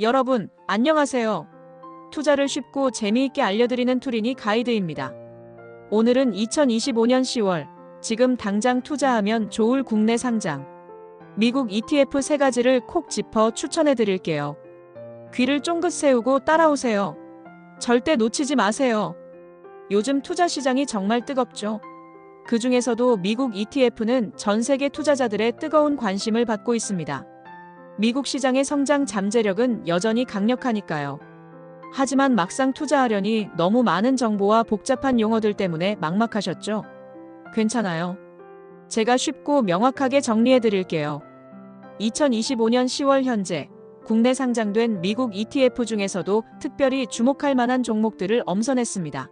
여러분, 안녕하세요. 투자를 쉽고 재미있게 알려드리는 투리니 가이드입니다. 오늘은 2025년 10월, 지금 당장 투자하면 좋을 국내 상장, 미국 ETF 3가지를 콕 짚어 추천해 드릴게요. 귀를 쫑긋 세우고 따라오세요. 절대 놓치지 마세요. 요즘 투자 시장이 정말 뜨겁죠. 그 중에서도 미국 ETF는 전 세계 투자자들의 뜨거운 관심을 받고 있습니다. 미국 시장의 성장 잠재력은 여전히 강력하니까요. 하지만 막상 투자하려니 너무 많은 정보와 복잡한 용어들 때문에 막막하셨죠? 괜찮아요. 제가 쉽고 명확하게 정리해 드릴게요. 2025년 10월 현재 국내 상장된 미국 ETF 중에서도 특별히 주목할 만한 종목들을 엄선했습니다.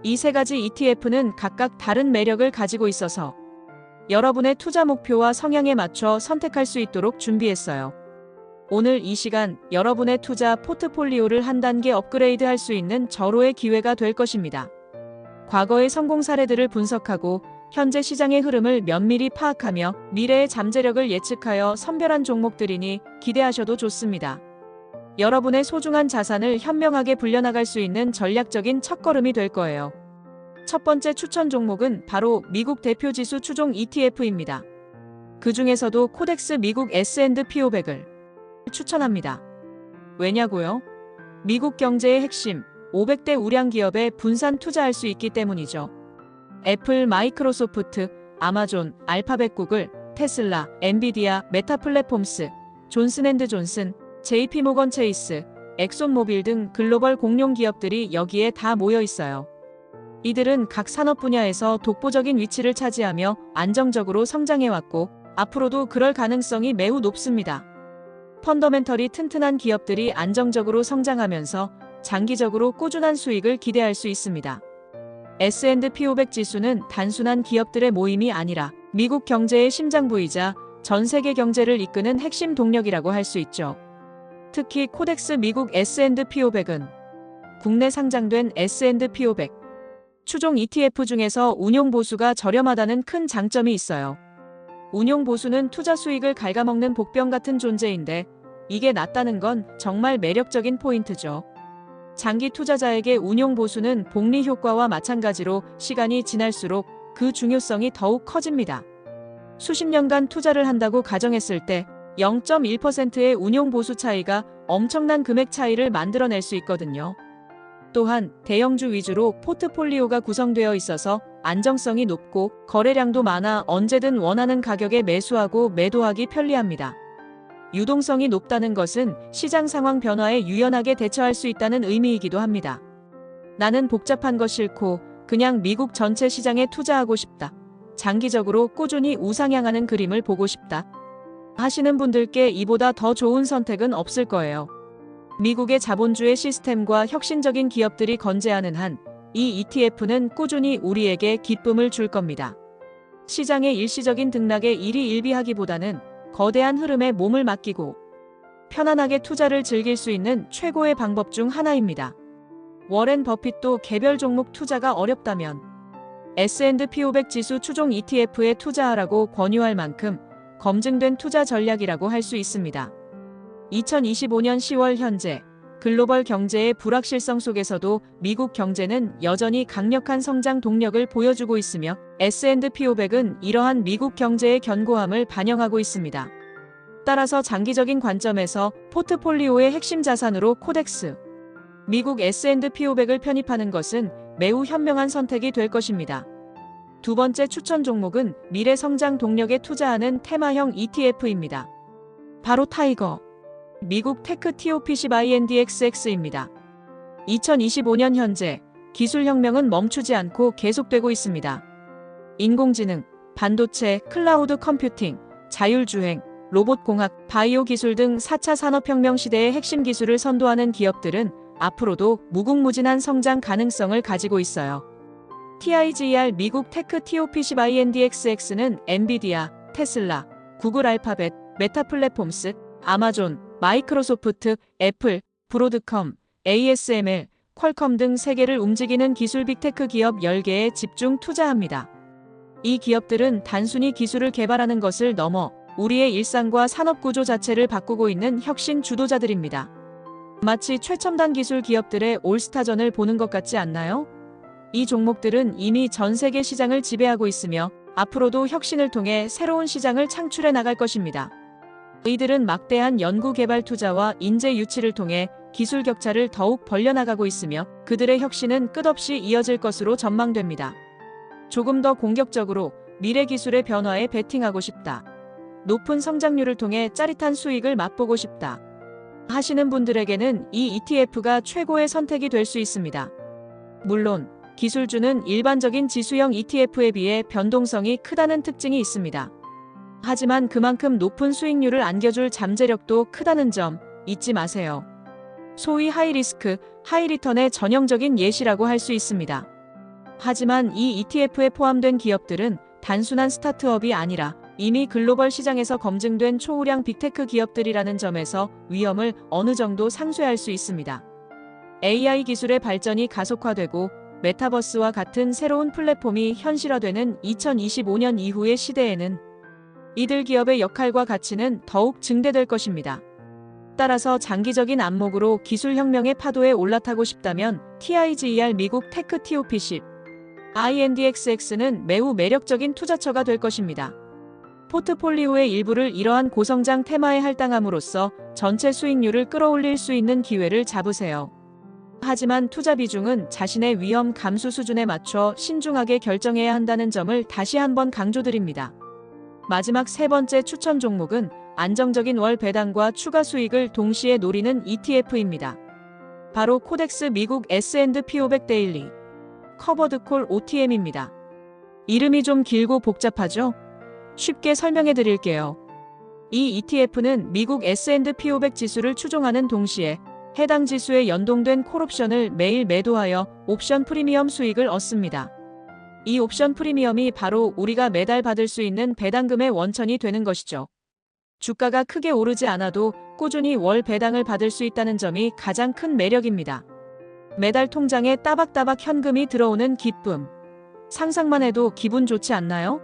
이 3가지 ETF는 각각 다른 매력을 가지고 있어서 여러분의 투자 목표와 성향에 맞춰 선택할 수 있도록 준비했어요. 오늘 이 시간 여러분의 투자 포트폴리오를 한 단계 업그레이드 할 수 있는 절호의 기회가 될 것입니다. 과거의 성공 사례들을 분석하고 현재 시장의 흐름을 면밀히 파악하며 미래의 잠재력을 예측하여 선별한 종목들이니 기대하셔도 좋습니다. 여러분의 소중한 자산을 현명하게 불려나갈 수 있는 전략적인 첫걸음이 될 거예요. 첫 번째 추천 종목은 바로 미국 대표 지수 추종 ETF입니다. 그 중에서도 코덱스 미국 S&P 500을 추천합니다. 왜냐고요? 미국 경제의 핵심 500대 우량 기업에 분산 투자할 수 있기 때문이죠. 애플, 마이크로소프트, 아마존, 알파벳, 구글, 테슬라, 엔비디아, 메타 플랫폼스, 존슨앤드존슨, JP모건 체이스, 엑손모빌 등 글로벌 공룡 기업들이 여기에 다 모여 있어요. 이들은 각 산업 분야에서 독보적인 위치를 차지하며 안정적으로 성장해왔고 앞으로도 그럴 가능성이 매우 높습니다. 펀더멘털이 튼튼한 기업들이 안정적으로 성장하면서 장기적으로 꾸준한 수익을 기대할 수 있습니다. S&P 500 지수는 단순한 기업들의 모임이 아니라 미국 경제의 심장부이자 전 세계 경제를 이끄는 핵심 동력이라고 할 수 있죠. 특히 코덱스 미국 S&P 500은 국내 상장된 S&P 500 추종 ETF 중에서 운용 보수가 저렴하다는 큰 장점이 있어요. 운용 보수는 투자 수익을 갉아먹는 복병 같은 존재인데 이게 낮다는 건 정말 매력적인 포인트죠. 장기 투자자에게 운용 보수는 복리 효과와 마찬가지로 시간이 지날수록 그 중요성이 더욱 커집니다. 수십 년간 투자를 한다고 가정했을 때 0.1%의 운용 보수 차이가 엄청난 금액 차이를 만들어낼 수 있거든요. 또한 대형주 위주로 포트폴리오가 구성되어 있어서 안정성이 높고 거래량도 많아 언제든 원하는 가격에 매수하고 매도하기 편리합니다. 유동성이 높다는 것은 시장 상황 변화에 유연하게 대처할 수 있다는 의미이기도 합니다. 나는 복잡한 거 싫고 그냥 미국 전체 시장에 투자하고 싶다. 장기적으로 꾸준히 우상향하는 그림을 보고 싶다. 하시는 분들께 이보다 더 좋은 선택은 없을 거예요. 미국의 자본주의 시스템과 혁신적인 기업들이 건재하는 한 이 ETF는 꾸준히 우리에게 기쁨을 줄 겁니다. 시장의 일시적인 등락에 일희일비하기보다는 거대한 흐름에 몸을 맡기고 편안하게 투자를 즐길 수 있는 최고의 방법 중 하나입니다. 워렌 버핏도 개별 종목 투자가 어렵다면 S&P 500 지수 추종 ETF에 투자하라고 권유할 만큼 검증된 투자 전략이라고 할 수 있습니다. 2025년 10월 현재 글로벌 경제의 불확실성 속에서도 미국 경제는 여전히 강력한 성장 동력을 보여주고 있으며 S&P 500은 이러한 미국 경제의 견고함을 반영하고 있습니다. 따라서 장기적인 관점에서 포트폴리오의 핵심 자산으로 코덱스 미국 S&P 500을 편입하는 것은 매우 현명한 선택이 될 것입니다. 두 번째 추천 종목은 미래 성장 동력에 투자하는 테마형 ETF입니다. 바로 타이거 미국 테크 TOPC INDXX입니다. 2025년 현재 기술혁명은 멈추지 않고 계속되고 있습니다. 인공지능, 반도체, 클라우드 컴퓨팅, 자율주행, 로봇공학, 바이오 기술 등 4차 산업혁명 시대의 핵심 기술을 선도하는 기업들은 앞으로도 무궁무진한 성장 가능성을 가지고 있어요. TIGR 미국 테크 TOPC INDXX는 엔비디아, 테슬라, 구글 알파벳, 메타 플랫폼스, 아마존, 마이크로소프트, 애플, 브로드컴, ASML, 퀄컴 등 세계를 움직이는 기술 빅테크 기업 10개에 집중 투자합니다. 이 기업들은 단순히 기술을 개발하는 것을 넘어 우리의 일상과 산업 구조 자체를 바꾸고 있는 혁신 주도자들입니다. 마치 최첨단 기술 기업들의 올스타전을 보는 것 같지 않나요? 이 종목들은 이미 전 세계 시장을 지배하고 있으며 앞으로도 혁신을 통해 새로운 시장을 창출해 나갈 것입니다. 이들은 막대한 연구개발 투자와 인재 유치를 통해 기술 격차를 더욱 벌려나가고 있으며 그들의 혁신은 끝없이 이어질 것으로 전망됩니다. 조금 더 공격적으로 미래 기술의 변화에 베팅하고 싶다. 높은 성장률을 통해 짜릿한 수익을 맛보고 싶다. 하시는 분들에게는 이 ETF가 최고의 선택이 될 수 있습니다. 물론 기술주는 일반적인 지수형 ETF에 비해 변동성이 크다는 특징이 있습니다. 하지만 그만큼 높은 수익률을 안겨줄 잠재력도 크다는 점 잊지 마세요. 소위 하이리스크, 하이리턴의 전형적인 예시라고 할 수 있습니다. 하지만 이 ETF에 포함된 기업들은 단순한 스타트업이 아니라 이미 글로벌 시장에서 검증된 초우량 빅테크 기업들이라는 점에서 위험을 어느 정도 상쇄할 수 있습니다. AI 기술의 발전이 가속화되고 메타버스와 같은 새로운 플랫폼이 현실화되는 2025년 이후의 시대에는 이들 기업의 역할과 가치는 더욱 증대될 것입니다. 따라서 장기적인 안목으로 기술혁명의 파도에 올라타고 싶다면 TIGER 미국 테크 TOP10, INDXX는 매우 매력적인 투자처가 될 것입니다. 포트폴리오의 일부를 이러한 고성장 테마에 할당함으로써 전체 수익률을 끌어올릴 수 있는 기회를 잡으세요. 하지만 투자 비중은 자신의 위험 감수 수준에 맞춰 신중하게 결정해야 한다는 점을 다시 한번 강조드립니다. 마지막 세 번째 추천 종목은 안정적인 월 배당과 추가 수익을 동시에 노리는 ETF입니다. 바로 코덱스 미국 S&P 500 데일리 커버드콜 OTM입니다. 이름이 좀 길고 복잡하죠? 쉽게 설명해 드릴게요. 이 ETF는 미국 S&P 500 지수를 추종하는 동시에 해당 지수에 연동된 콜옵션을 매일 매도하여 옵션 프리미엄 수익을 얻습니다. 이 옵션 프리미엄이 바로 우리가 매달 받을 수 있는 배당금의 원천이 되는 것이죠. 주가가 크게 오르지 않아도 꾸준히 월 배당을 받을 수 있다는 점이 가장 큰 매력입니다. 매달 통장에 따박따박 현금이 들어오는 기쁨. 상상만 해도 기분 좋지 않나요?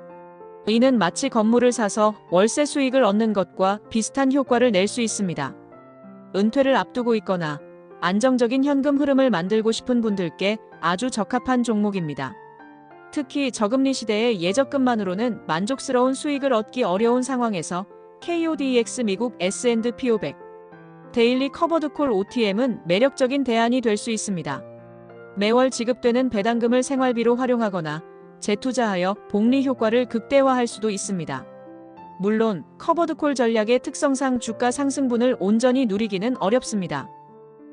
이는 마치 건물을 사서 월세 수익을 얻는 것과 비슷한 효과를 낼 수 있습니다. 은퇴를 앞두고 있거나 안정적인 현금 흐름을 만들고 싶은 분들께 아주 적합한 종목입니다. 특히 저금리 시대의 예적금만으로는 만족스러운 수익을 얻기 어려운 상황에서 KODX 미국 S&P 500 데일리 커버드콜 OTM은 매력적인 대안이 될 수 있습니다. 매월 지급되는 배당금을 생활비로 활용하거나 재투자하여 복리 효과를 극대화할 수도 있습니다. 물론 커버드콜 전략의 특성상 주가 상승분을 온전히 누리기는 어렵습니다.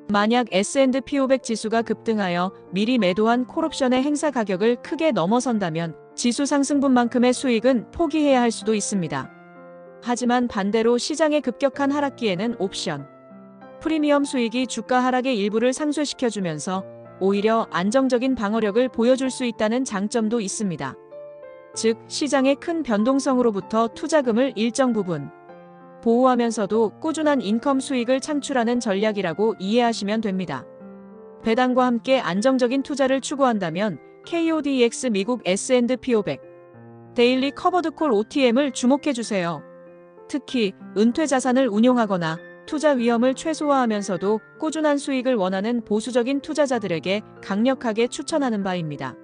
만약 S&P 500 지수가 급등하여 미리 매도한 콜옵션의 행사 가격을 크게 넘어선다면 지수 상승분만큼의 수익은 포기해야 할 수도 있습니다. 하지만 반대로 시장의 급격한 하락기에는 옵션 프리미엄 수익이 주가 하락의 일부를 상쇄시켜주면서 오히려 안정적인 방어력을 보여줄 수 있다는 장점도 있습니다. 즉, 시장의 큰 변동성으로부터 투자금을 일정 부분 보호하면서도 꾸준한 인컴 수익을 창출하는 전략이라고 이해하시면 됩니다. 배당과 함께 안정적인 투자를 추구한다면 KODX 미국 S&P 500 데일리 커버드콜 OTM을 주목해주세요. 특히 은퇴 자산을 운용하거나 투자 위험을 최소화하면서도 꾸준한 수익을 원하는 보수적인 투자자들에게 강력하게 추천하는 바입니다.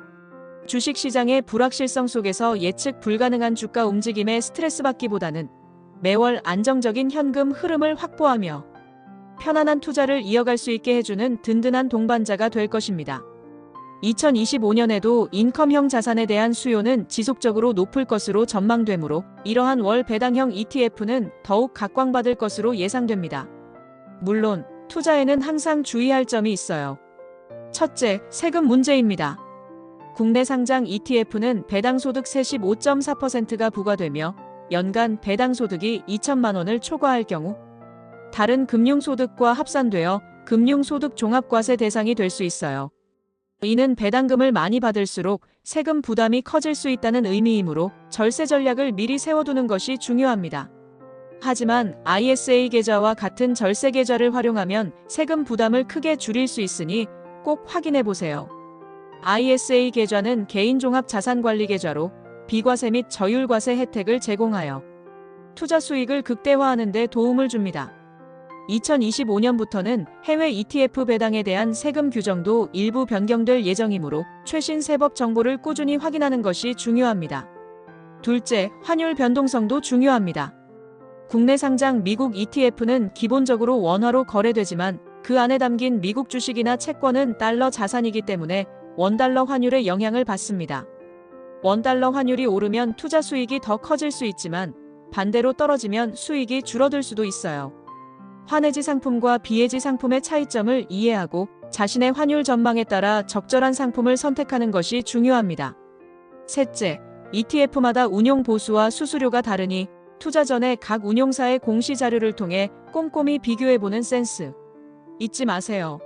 주식시장의 불확실성 속에서 예측 불가능한 주가 움직임에 스트레스 받기보다는 매월 안정적인 현금 흐름을 확보하며 편안한 투자를 이어갈 수 있게 해주는 든든한 동반자가 될 것입니다. 2025년에도 인컴형 자산에 대한 수요는 지속적으로 높을 것으로 전망되므로 이러한 월 배당형 ETF는 더욱 각광받을 것으로 예상됩니다. 물론 투자에는 항상 주의할 점이 있어요. 첫째, 세금 문제입니다. 국내 상장 ETF는 배당소득세 15.4%가 부과되며 연간 배당소득이 2천만 원을 초과할 경우 다른 금융소득과 합산되어 금융소득 종합과세 대상이 될 수 있어요. 이는 배당금을 많이 받을수록 세금 부담이 커질 수 있다는 의미이므로 절세 전략을 미리 세워두는 것이 중요합니다. 하지만 ISA 계좌와 같은 절세 계좌를 활용하면 세금 부담을 크게 줄일 수 있으니 꼭 확인해 보세요. ISA 계좌는 개인종합자산관리계좌로 비과세 및 저율과세 혜택을 제공하여 투자 수익을 극대화하는 데 도움을 줍니다. 2025년부터는 해외 ETF 배당에 대한 세금 규정도 일부 변경될 예정이므로 최신 세법 정보를 꾸준히 확인하는 것이 중요합니다. 둘째, 환율 변동성도 중요합니다. 국내 상장 미국 ETF는 기본적으로 원화로 거래되지만 그 안에 담긴 미국 주식이나 채권은 달러 자산이기 때문에 원달러 환율의 영향을 받습니다. 원달러 환율이 오르면 투자 수익이 더 커질 수 있지만 반대로 떨어지면 수익이 줄어들 수도 있어요. 환해지 상품과 비해지 상품의 차이점을 이해하고 자신의 환율 전망에 따라 적절한 상품을 선택하는 것이 중요합니다. 셋째, ETF마다 운용 보수와 수수료가 다르니 투자 전에 각 운용사의 공시 자료를 통해 꼼꼼히 비교해보는 센스 잊지 마세요.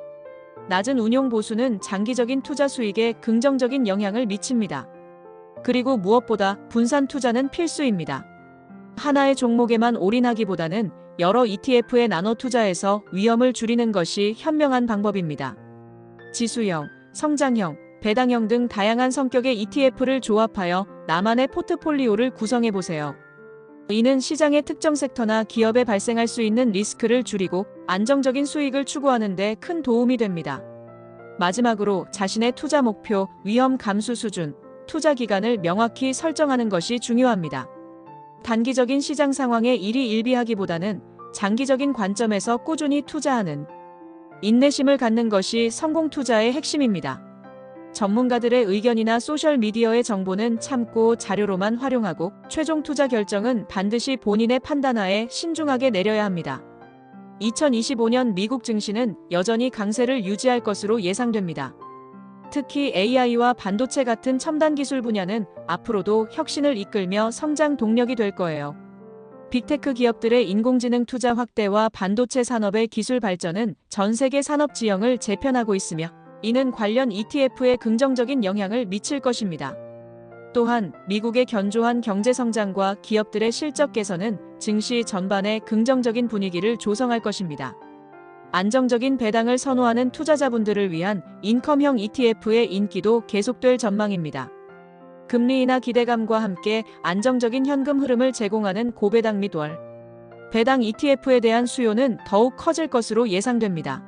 낮은 운용 보수는 장기적인 투자 수익에 긍정적인 영향을 미칩니다. 그리고 무엇보다 분산 투자는 필수입니다. 하나의 종목에만 올인하기보다는 여러 ETF에 나눠 투자해서 위험을 줄이는 것이 현명한 방법입니다. 지수형, 성장형, 배당형 등 다양한 성격의 ETF를 조합하여 나만의 포트폴리오를 구성해보세요. 이는 시장의 특정 섹터나 기업에 발생할 수 있는 리스크를 줄이고 안정적인 수익을 추구하는 데 큰 도움이 됩니다. 마지막으로 자신의 투자 목표, 위험 감수 수준, 투자 기간을 명확히 설정하는 것이 중요합니다. 단기적인 시장 상황에 일희일비하기보다는 장기적인 관점에서 꾸준히 투자하는 인내심을 갖는 것이 성공 투자의 핵심입니다. 전문가들의 의견이나 소셜미디어의 정보는 참고 자료로만 활용하고 최종 투자 결정은 반드시 본인의 판단하에 신중하게 내려야 합니다. 2025년 미국 증시는 여전히 강세를 유지할 것으로 예상됩니다. 특히 AI와 반도체 같은 첨단 기술 분야는 앞으로도 혁신을 이끌며 성장 동력이 될 거예요. 빅테크 기업들의 인공지능 투자 확대와 반도체 산업의 기술 발전은 전 세계 산업 지형을 재편하고 있으며 이는 관련 ETF에 긍정적인 영향을 미칠 것입니다. 또한 미국의 견조한 경제 성장과 기업들의 실적 개선은 증시 전반에 긍정적인 분위기를 조성할 것입니다. 안정적인 배당을 선호하는 투자자분들을 위한 인컴형 ETF의 인기도 계속될 전망입니다. 금리 인하 기대감과 함께 안정적인 현금 흐름을 제공하는 고배당 및 월 배당 ETF에 대한 수요는 더욱 커질 것으로 예상됩니다.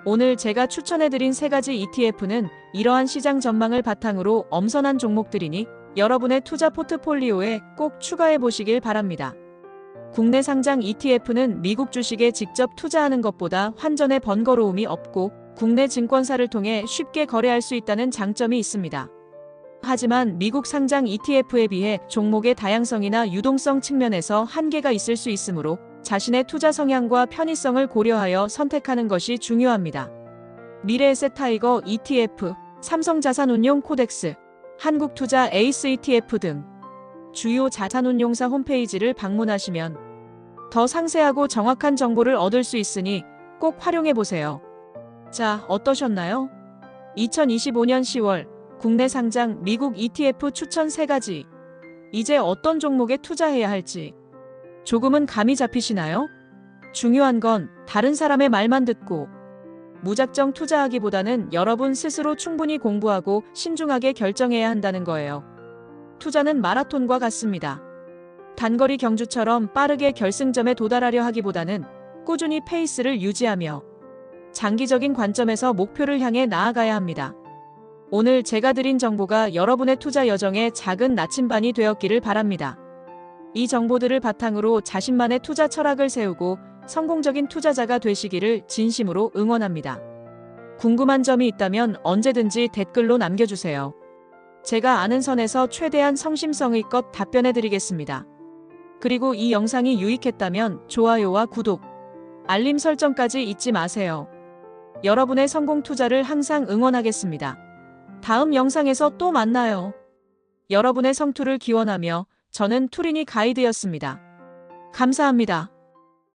오늘 제가 추천해드린 3가지 ETF는 이러한 시장 전망을 바탕으로 엄선한 종목들이니 여러분의 투자 포트폴리오에 꼭 추가해 보시길 바랍니다. 국내 상장 ETF는 미국 주식에 직접 투자하는 것보다 환전의 번거로움이 없고 국내 증권사를 통해 쉽게 거래할 수 있다는 장점이 있습니다. 하지만 미국 상장 ETF에 비해 종목의 다양성이나 유동성 측면에서 한계가 있을 수 있으므로 자신의 투자 성향과 편의성을 고려하여 선택하는 것이 중요합니다. 미래에셋 타이거 ETF, 삼성자산운용 코덱스, 한국투자 에이스 ETF 등 주요 자산운용사 홈페이지를 방문하시면 더 상세하고 정확한 정보를 얻을 수 있으니 꼭 활용해보세요. 자, 어떠셨나요? 2025년 10월 국내 상장 미국 ETF 추천 3가지. 이제 어떤 종목에 투자해야 할지 조금은 감이 잡히시나요? 중요한 건 다른 사람의 말만 듣고 무작정 투자하기보다는 여러분 스스로 충분히 공부하고 신중하게 결정해야 한다는 거예요. 투자는 마라톤과 같습니다. 단거리 경주처럼 빠르게 결승점에 도달하려 하기보다는 꾸준히 페이스를 유지하며 장기적인 관점에서 목표를 향해 나아가야 합니다. 오늘 제가 드린 정보가 여러분의 투자 여정에 작은 나침반이 되었기를 바랍니다. 이 정보들을 바탕으로 자신만의 투자 철학을 세우고 성공적인 투자자가 되시기를 진심으로 응원합니다. 궁금한 점이 있다면 언제든지 댓글로 남겨주세요. 제가 아는 선에서 최대한 성심성의껏 답변해드리겠습니다. 그리고 이 영상이 유익했다면 좋아요와 구독, 알림 설정까지 잊지 마세요. 여러분의 성공 투자를 항상 응원하겠습니다. 다음 영상에서 또 만나요. 여러분의 성투를 기원하며 저는 투리니 가이드였습니다. 감사합니다.